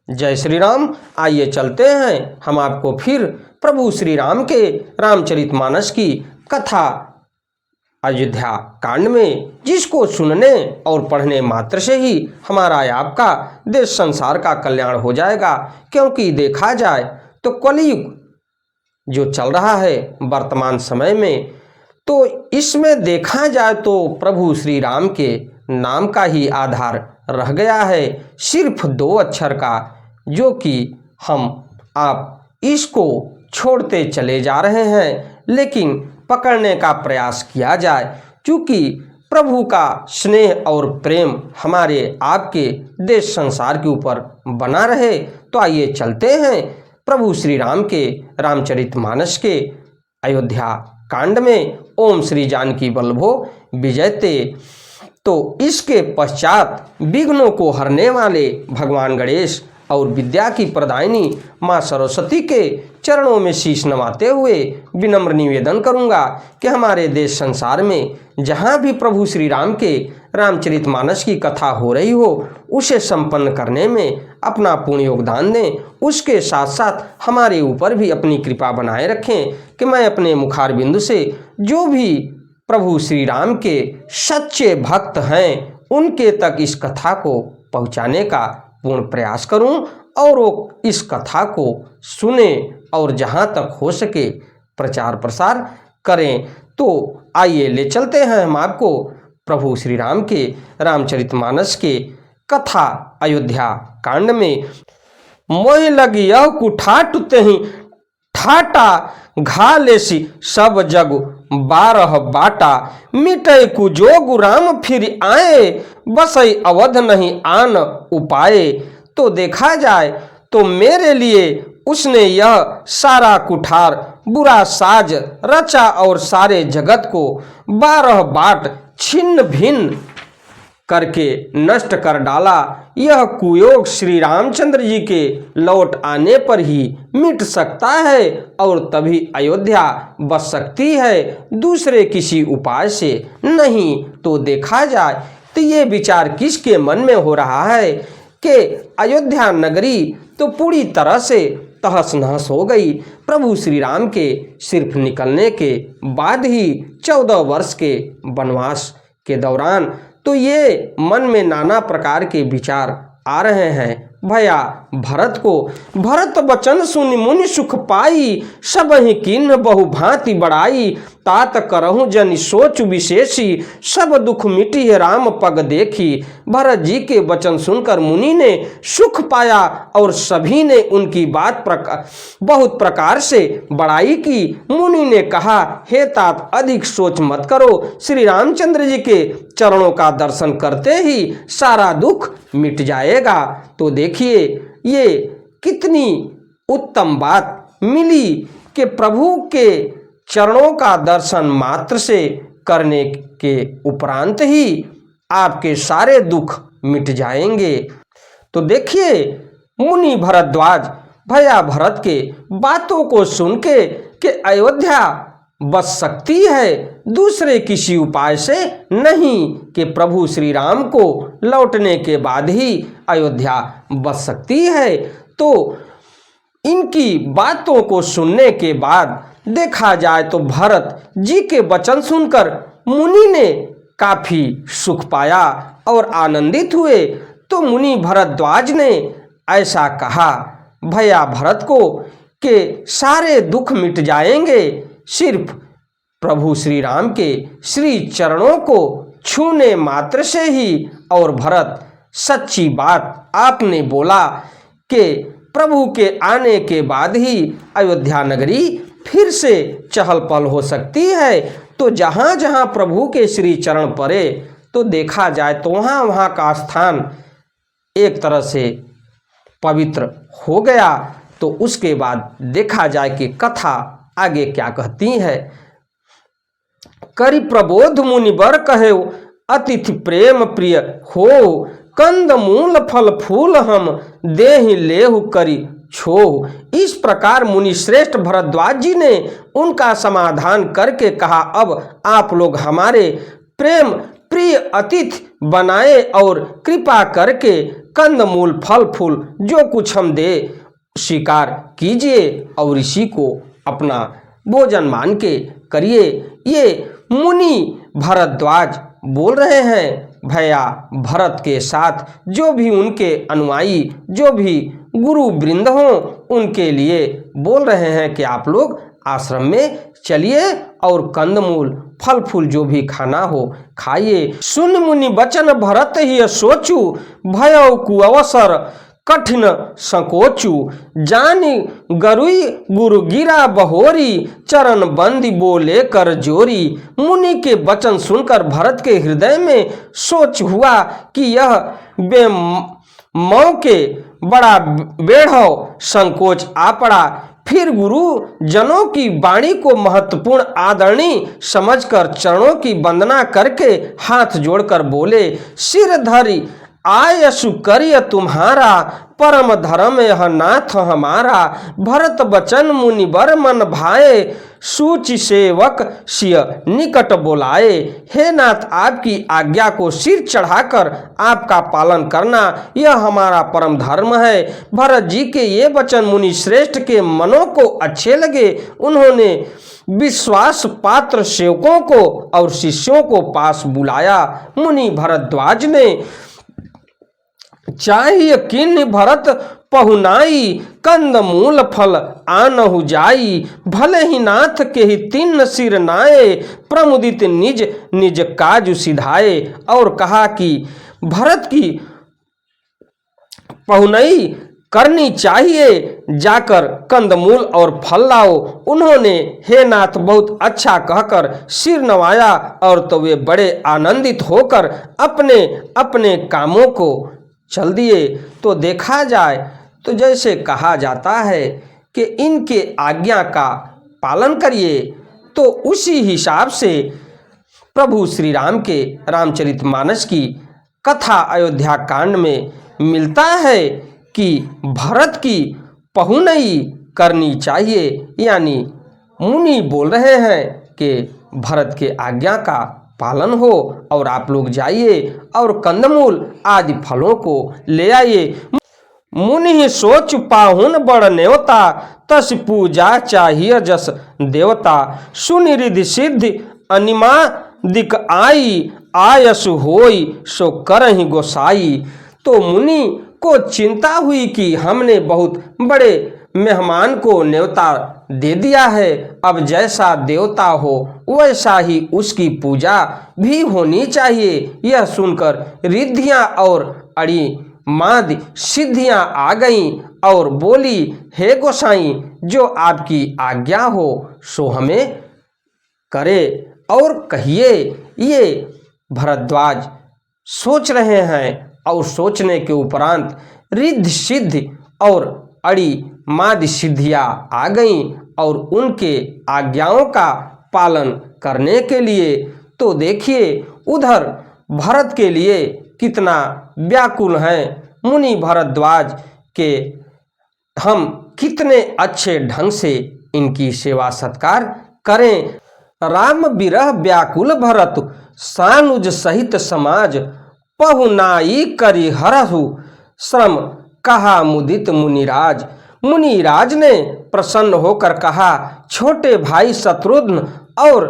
जय श्री राम। आइए चलते हैं हम आपको फिर प्रभु श्री राम के रामचरितमानस की कथा अयोध्या कांड में, जिसको सुनने और पढ़ने मात्र से ही हमारा आपका देश संसार का कल्याण हो जाएगा। क्योंकि देखा जाए तो कलयुग जो चल रहा है वर्तमान समय में, तो इसमें देखा जाए तो प्रभु श्री राम के नाम का ही आधार रह गया है, सिर्फ 2 अक्षर का, जो कि हम आप इसको छोड़ते चले जा रहे हैं। लेकिन पकड़ने का प्रयास किया जाए, क्योंकि प्रभु का स्नेह और प्रेम हमारे आपके देश संसार के ऊपर बना रहे। तो आइए चलते हैं प्रभु श्री राम के रामचरितमानस के अयोध्या कांड में। ओम श्री जानकी वल्लभो विजयते। तो इसके पश्चात विघ्नों को हरने वाले भगवान गणेश और विद्या की प्रदायिनी माँ सरस्वती के चरणों में शीश नवाते हुए विनम्र निवेदन करूँगा कि हमारे देश संसार में जहाँ भी प्रभु श्री राम के रामचरितमानस की कथा हो रही हो, उसे संपन्न करने में अपना पूर्ण योगदान दें। उसके साथ साथ हमारे ऊपर भी अपनी कृपा बनाए रखें कि मैं अपने मुखारबिंदु से जो भी प्रभु श्री राम के सच्चे भक्त हैं उनके तक इस कथा को पहुँचाने का पूर्ण प्रयास करूं, और वो इस कथा को सुने और जहां तक हो सके प्रचार प्रसार करें। तो आइए ले चलते हैं हम आपको प्रभु श्री राम के रामचरितमानस के कथा अयोध्या कांड में। मोहि लगी यह कुठाट तेहि ठाटा घालेसी सब जग 12 बाटा मिटै कुजोग राम फिर आए बसई अवध नहीं आन उपाय। तो देखा जाए तो मेरे लिए उसने यह सारा कुठार बुरा साज रचा और सारे जगत को 12 बाट छिन्न भिन्न करके नष्ट कर डाला। यह कुयोग श्री रामचंद्र जी के लौट आने पर ही मिट सकता है और तभी अयोध्या बच सकती है, दूसरे किसी उपाय से नहीं। तो देखा जाए तो ये विचार किसके मन में हो रहा है कि अयोध्या नगरी तो पूरी तरह से तहस नहस हो गई। प्रभु श्री राम के सिर्फ निकलने के बाद ही 14 वर्ष के वनवास के दौरान तो ये मन में नाना प्रकार के विचार आ रहे हैं। भया भरत वचन सुनि मुनि सुख पाई सब ही किन्ह बहु भांति बड़ाई तात करहु जन सोच विशेषी सब दुख मिटी है राम पग देखी। भरत जी के वचन सुनकर मुनि ने सुख पाया और सभी ने उनकी बात बहुत प्रकार से बड़ाई की। मुनि ने कहा, हे तात अधिक सोच मत करो, श्री रामचंद्र जी के चरणों का दर्शन करते ही सारा दुख मिट जाएगा। तो देखिए ये कितनी उत्तम बात मिली कि प्रभु के चरणों का दर्शन मात्र से करने के उपरांत ही आपके सारे दुख मिट जाएंगे। तो देखिए मुनि भरद्वाज भैया भरत के बातों को सुन के कि अयोध्या बच सकती है दूसरे किसी उपाय से नहीं, कि प्रभु श्री राम को लौटने के बाद ही अयोध्या बच सकती है। तो इनकी बातों को सुनने के बाद देखा जाए तो भरत जी के वचन सुनकर मुनि ने काफी सुख पाया और आनंदित हुए। तो मुनि भरद्वाज ने ऐसा कहा भैया भरत को कि सारे दुख मिट जाएंगे सिर्फ प्रभु श्री राम के श्री चरणों को छूने मात्र से ही। और भरत सच्ची बात आपने बोला कि प्रभु के आने के बाद ही अयोध्या नगरी फिर से चहल पहल हो सकती है। तो जहाँ जहाँ प्रभु के श्री चरण पड़े तो देखा जाए तो वहाँ वहाँ का स्थान एक तरह से पवित्र हो गया। तो उसके बाद देखा जाए कि कथा आगे क्या कहती है। करि प्रबोध मुनिवर कहे अतिथि प्रेम प्रिय हो कंद मूल फल फूल हम देहि लेहु करी छो। इस प्रकार मुनि श्रेष्ठ भरद्वाज जी ने उनका समाधान करके कहा, अब आप लोग हमारे प्रेम प्रिय अतिथि बनाए और कृपा करके कंद मूल फल फूल जो कुछ हम दे स्वीकार कीजिए और इसी को अपना भोजन मान के करिए। ये मुनि भरद्वाज बोल रहे हैं भैया भरत के साथ जो भी उनके अनुयायी जो भी गुरु वृंद हों उनके लिए बोल रहे हैं कि आप लोग आश्रम में चलिए और कंदमूल फल फूल जो भी खाना हो खाइए। सुन मुनि बचन भरत ही सोचू भयउ कुअवसर कठिन संकोचू जानी गरुई गुरु गिरा बहोरी चरण बंदी बोले कर जोरी। मुनि के वचन सुनकर भरत के हृदय में सोच हुआ कि यह बेमौके बड़ा बेढ़व संकोच आ पड़ा। फिर गुरु जनों की वाणी को महत्वपूर्ण आदरणीय समझकर चरणों की वंदना करके हाथ जोड़कर बोले सिर धरी आयसु करिय तुम्हारा परम धर्म यह नाथ हमारा। भरत बचन मुनि बर मन भाए सूचि सेवक सिय निकट बोलाए। हे नाथ आपकी आज्ञा को सिर चढ़ाकर आपका पालन करना यह हमारा परम धर्म है। भरत जी के ये वचन मुनि श्रेष्ठ के मनों को अच्छे लगे। उन्होंने विश्वास पात्र सेवकों को और शिष्यों को पास बुलाया। मुनि भरद्वाज ने चाहिए किन्ह भरत पहुनाई कंद मूल फल आनहु जाई। भले ही नाथ के ही तीन सिर नाये प्रमुदित निज निज काज सिधाए। और कहा कि भरत की पहुनई करनी चाहिए जाकर कंदमूल और फल लाओ। उन्होंने हे नाथ बहुत अच्छा कहकर सिर नवाया और तो वे बड़े आनंदित होकर अपने अपने कामों को चल दिए। तो देखा जाए तो जैसे कहा जाता है कि इनके आज्ञा का पालन करिए तो उसी हिसाब से प्रभु श्री राम के रामचरितमानस की कथा अयोध्या कांड में मिलता है कि भरत की पहुनई करनी चाहिए। यानी मुनि बोल रहे हैं कि भरत के आज्ञा का पालन हो और आप लोग जाइए और कंदमूल आदि फलों को ले आइए। मुनि सोच पाहुन बड़ नेवता तस पूजा चाहिए जस देवता। सुनि रिधि सिद्धि अनिमा दिक आई आयस होई सो करहि गोसाई। तो मुनि को चिंता हुई कि हमने बहुत बड़े मेहमान को न्योता दे दिया है। अब जैसा देवता हो वैसा ही उसकी पूजा भी होनी चाहिए। यह सुनकर रिद्धियां और अड़ी माद सिद्धियां आ गईं और बोली हे गोसाई जो आपकी आज्ञा हो सो हमें करे और कहिए। ये भरद्वाज सोच रहे हैं और सोचने के उपरांत रिद्धि सिद्धि और अड़ी मादि सिद्धियां आ गईं और उनके आज्ञाओं का पालन करने के लिए तो देखिए उधर भरत के लिए कितना व्याकुल हैं मुनि भरद्वाज के। हम कितने अच्छे ढंग से इनकी सेवा सत्कार करें। राम बिरह व्याकुल भरत सानुज सहित समाज पहुनाई करी हरहु श्रम कहा मुदित मुनिराज। मुनिराज ने प्रसन्न होकर कहा छोटे भाई शत्रुघ्न और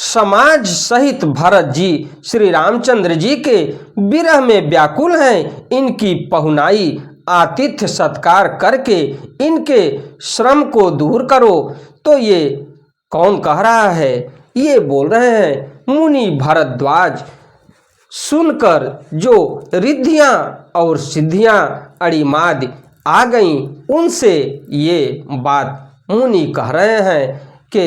समाज सहित भरत जी श्री रामचंद्र जी के विरह में व्याकुल हैं। इनकी पहुनाई आतिथ्य सत्कार करके इनके श्रम को दूर करो। तो ये कौन कह रहा है? ये बोल रहे हैं मुनि भरद्वाज। सुनकर जो रिद्धियां और सिद्धियां अड़ीमाद आ गईं उनसे ये बात मुनि कह रहे हैं कि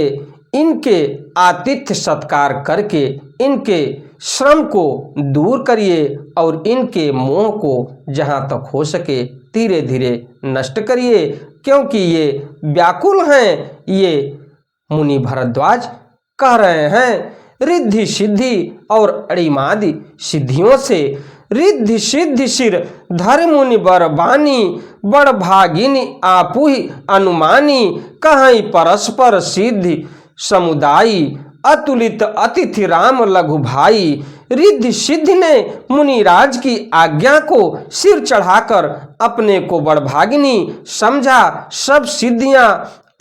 इनके आतिथ्य सत्कार करके इनके श्रम को दूर करिए और इनके मोह को जहाँ तक हो सके धीरे धीरे नष्ट करिए, क्योंकि ये व्याकुल हैं। ये मुनि भरद्वाज कह रहे हैं रिद्धि सिद्धि और अड़ीमादि सिद्धियों से। रिद्धि सिद्धि सिर धर मुनि बर बानी बड़ भागिनी आपुहि अनुमानी कहीं परस्पर सिद्धि समुदायी अतुलित अतिथि राम लघु भाई। रिद्धि सिद्धि ने मुनिराज की आज्ञा को सिर चढ़ाकर अपने को बड़भागिनी समझा। सब सिद्धियां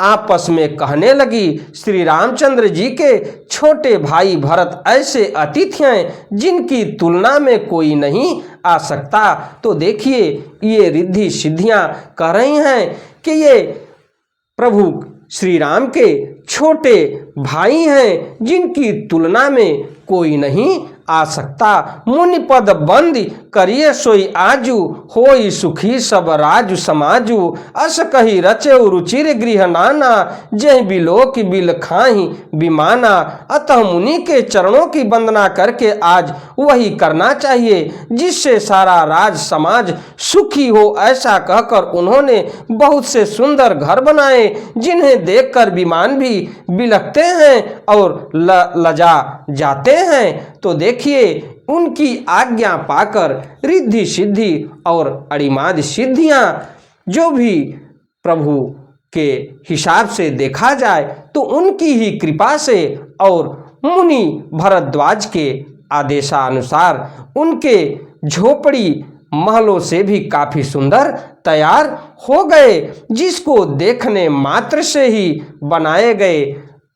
आपस में कहने लगी, श्री रामचंद्र जी के छोटे भाई भरत ऐसे अतिथि हैं जिनकी तुलना में कोई नहीं आ सकता। तो देखिए ये रिद्धि सिद्धियां कह रही हैं कि ये प्रभु श्री राम के छोटे भाई हैं जिनकी तुलना में कोई नहीं आ सकता। मुनि पद बंद करिए सोई आजू, होई सुखी सब राजु समाजू। अस कही रचे रुचिर गृह नाना, जय बिलोक बिल खाही विमाना। अतः मुनि के चरणों की वंदना करके आज वही करना चाहिए जिससे सारा राज समाज सुखी हो। ऐसा कहकर उन्होंने बहुत से सुंदर घर बनाए जिन्हें देखकर विमान भी बिलखते हैं और लजा जाते हैं। तो देखिए उनकी आज्ञा पाकर रिद्धि सिद्धि और अड़िमाद सिद्धियां जो भी प्रभु के हिसाब से देखा जाए तो उनकी ही कृपा से और मुनि भरद्वाज के आदेशानुसार उनके झोपड़ी महलों से भी काफी सुंदर तैयार हो गए, जिसको देखने मात्र से ही बनाए गए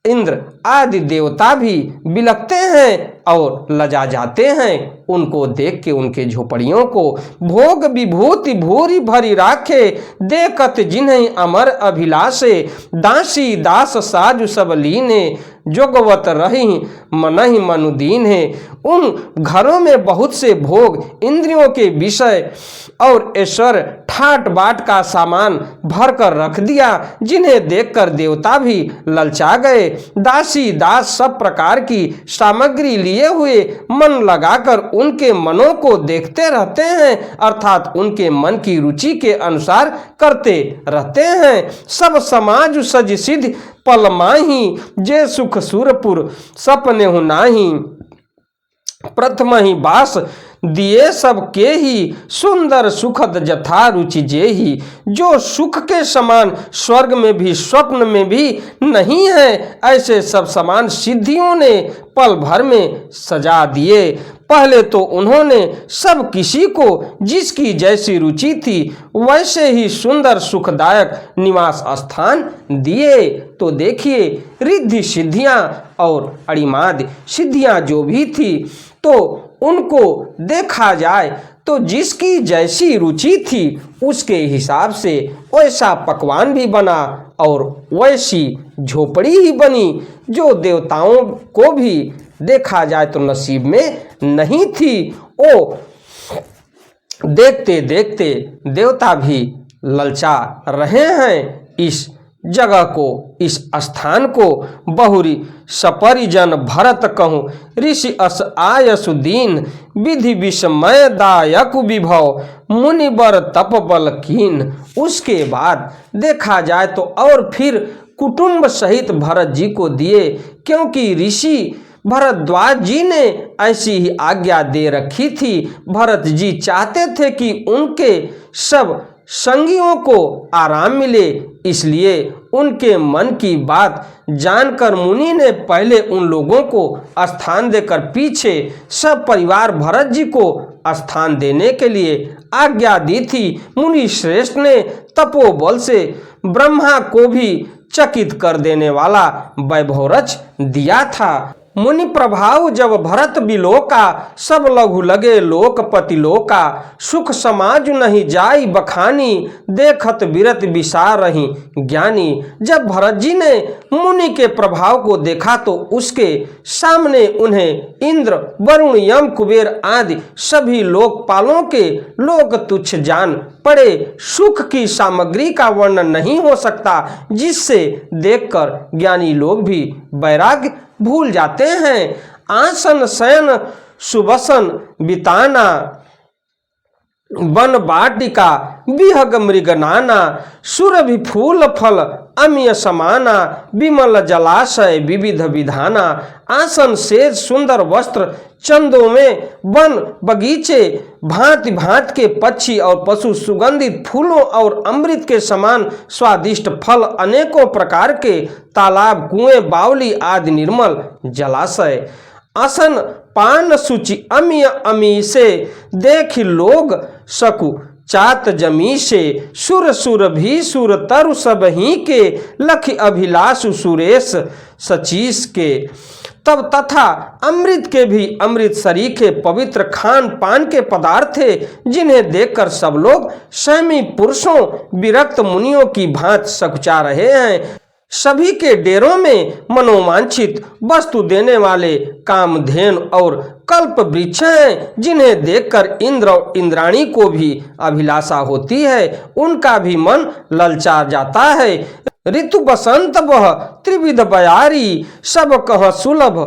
इंद्र आदि देवता भी बिलखते हैं और लजा जाते हैं। उनको देख के उनके झोपड़ियों को भोग विभूति भूरी भरी राखे, देखत जिन्हें अमर अभिलाषे। दासी दास साजु सब लीने, जोगवत रही मनहि मनुदीन है। उन घरों में बहुत से भोग इंद्रियों के विषय और ऐश्वर्य ठाट बाट का सामान भर कर रख दिया, जिन्हें देखकर देवता भी ललचा गए। दासी दास सब प्रकार की सामग्री लिए हुए मन लगाकर उनके मनों को देखते रहते हैं, अर्थात उनके मन की रुचि के अनुसार करते रहते हैं। सब समाज सज सिद्ध पल माही, जे सुख सुरपुर सपने हु नाही। प्रथम ही बास दिए सब के ही, सुंदर सुखद जथा रुचि जे ही। जो सुख के समान स्वर्ग में भी स्वप्न में भी नहीं है, ऐसे सब समान सिद्धियों ने पल भर में सजा दिए। पहले तो उन्होंने सब किसी को जिसकी जैसी रुचि थी वैसे ही सुंदर सुखदायक निवास स्थान दिए। तो देखिए रिद्धि सिद्धियां और अड़िमाद सिद्धियां जो भी थी तो उनको देखा जाए तो जिसकी जैसी रुचि थी उसके हिसाब से वैसा पकवान भी बना और वैसी झोपड़ी ही बनी जो देवताओं को भी देखा जाए तो नसीब में नहीं थी। वो देखते देखते देवता भी ललचा रहे हैं इस जगह को, इस स्थान को। बहुरी सपरिजन भरत कहूँ, ऋषि अस आयसु दीन। विधि विस्मय दायक विभव, मुनिबर तप बल कीन। उसके बाद देखा जाए तो और फिर कुटुंब सहित भरत जी को दिए, क्योंकि ऋषि भरद्वाज जी ने ऐसी ही आज्ञा दे रखी थी। भरत जी चाहते थे कि उनके सब संगियों को आराम मिले, इसलिए उनके मन की बात जानकर मुनि ने पहले उन लोगों को स्थान देकर पीछे सब परिवार भरत जी को स्थान देने के लिए आज्ञा दी थी। मुनि श्रेष्ठ ने तपोबल से ब्रह्मा को भी चकित कर देने वाला वैभव रच दिया था। मुनि प्रभाव जब भरत बिलोका, सब लघु लगे लोकपति लोका। सुख समाज नहीं जाई बखानी, देखत विरत विसार रही ज्ञानी। जब भरत जी ने मुनि के प्रभाव को देखा तो उसके सामने उन्हें इंद्र वरुण यम कुबेर आदि सभी लोकपालों के लोक तुच्छ जान पड़े। सुख की सामग्री का वर्णन नहीं हो सकता, जिससे देखकर ज्ञानी लोग भी वैराग्य भूल जाते हैं। आसन शयन सुबसन बिताना, वन वाटिका विहग मृगनाना सुरभि फूल फल अमीय समाना विमल जलाशय विविध विधाना आसन सेज सुंदर वस्त्र चंदों में वन बगीचे भांति भांति के पक्षी और पशु सुगंधित फूलों और अमृत के समान स्वादिष्ट फल अनेकों प्रकार के तालाब कुएं बावली आदि निर्मल जलाशय आसन पान सूचि अमीय अमी से देख लोग सकु चात जमी से सुर सुर भी सुर तरु सब ही के लख अभिलाषु सुरेश सचीस के तब तथा अमृत के भी अमृत सरीखे पवित्र खान पान के पदार्थ थे जिन्हें देखकर सब लोग स्वयं पुरुषों विरक्त मुनियों की भांति सकुचा रहे हैं। सभी के डेरों में मनोवांछित वस्तु देने वाले कामधेनु और कल्प वृक्ष हैं जिन्हें देखकर इंद्र और इंद्राणी को भी अभिलाषा होती है, उनका भी मन ललचा जाता है। ऋतु बसंत वह त्रिविध बयारी सब कह सुलभ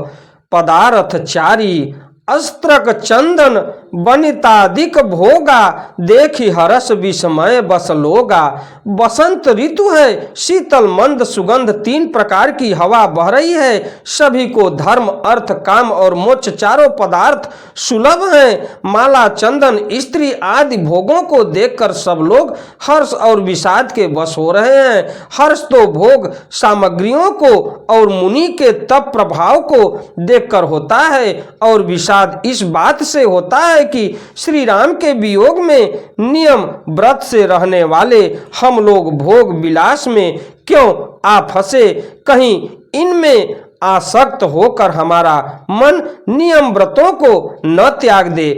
पदार्थ चारी अस्त्रक चंदन वनितादिक भोगा देखी हरस विस्मय बस लोगा। बसंत ऋतु है, शीतल मंद सुगंध तीन प्रकार की हवा बह रही है। सभी को धर्म अर्थ काम और मोक्ष चारों पदार्थ सुलभ हैं। माला चंदन स्त्री आदि भोगों को देखकर सब लोग हर्ष और विषाद के वश हो रहे हैं। हर्ष तो भोग सामग्रियों को और मुनि के तप प्रभाव को देखकर होता है और विषाद इस बात से होता है कि श्री राम के वियोग में नियम व्रत से रहने वाले हम लोग भोग विलास में क्यों आ फंसे, कहीं इनमें आसक्त होकर हमारा मन नियम व्रतों को न त्याग दे।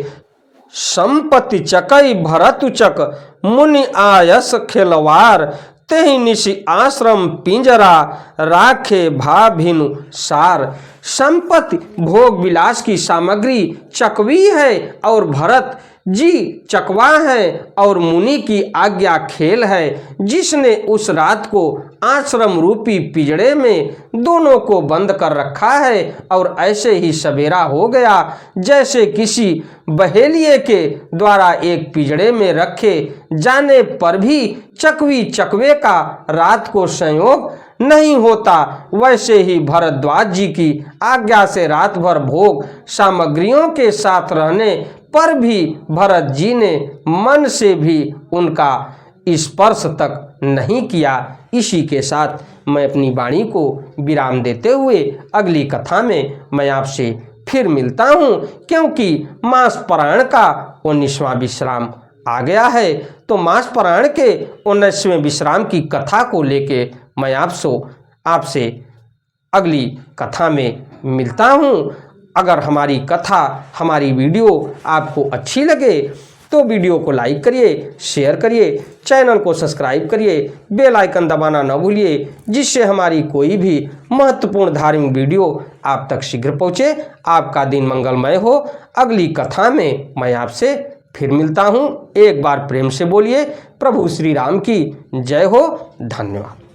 संपत्ति चकई भरतु चक मुनि आयस खेलवार तेहि निशि आश्रम पिंजरा राखे भाभिनु सार। संपत्ति भोग विलास की सामग्री चकवी है और भरत जी चकवा है और मुनि की आज्ञा खेल है। जिसने उस रात को आश्रम रूपी पिंजड़े में दोनों को बंद कर रखा है और ऐसे ही सवेरा हो गया जैसे किसी बहेलिए के द्वारा एक पिंजड़े में रखे जाने पर भी चकवी चकवे का रात को संयोग नहीं होता, वैसे ही भरद्वाज जी की आज्ञा से रात भर भोग सामग्रियों के साथ रहने पर भी भरत जी ने मन से भी उनका स्पर्श तक नहीं किया। इसी के साथ मैं अपनी वाणी को विराम देते हुए अगली कथा में मैं आपसे फिर मिलता हूँ, क्योंकि मास परायण का 19वां विश्राम आ गया है। तो मास परायण के 19वें विश्राम की कथा को लेके मैं आपसे अगली कथा में मिलता हूँ। अगर हमारी कथा हमारी वीडियो आपको अच्छी लगे तो वीडियो को लाइक करिए, शेयर करिए, चैनल को सब्सक्राइब करिए, बेल आइकन दबाना न भूलिए, जिससे हमारी कोई भी महत्वपूर्ण धार्मिक वीडियो आप तक शीघ्र पहुँचे। आपका दिन मंगलमय हो। अगली कथा में मैं आपसे फिर मिलता हूँ। एक बार प्रेम से बोलिए प्रभु श्री राम की जय हो। धन्यवाद।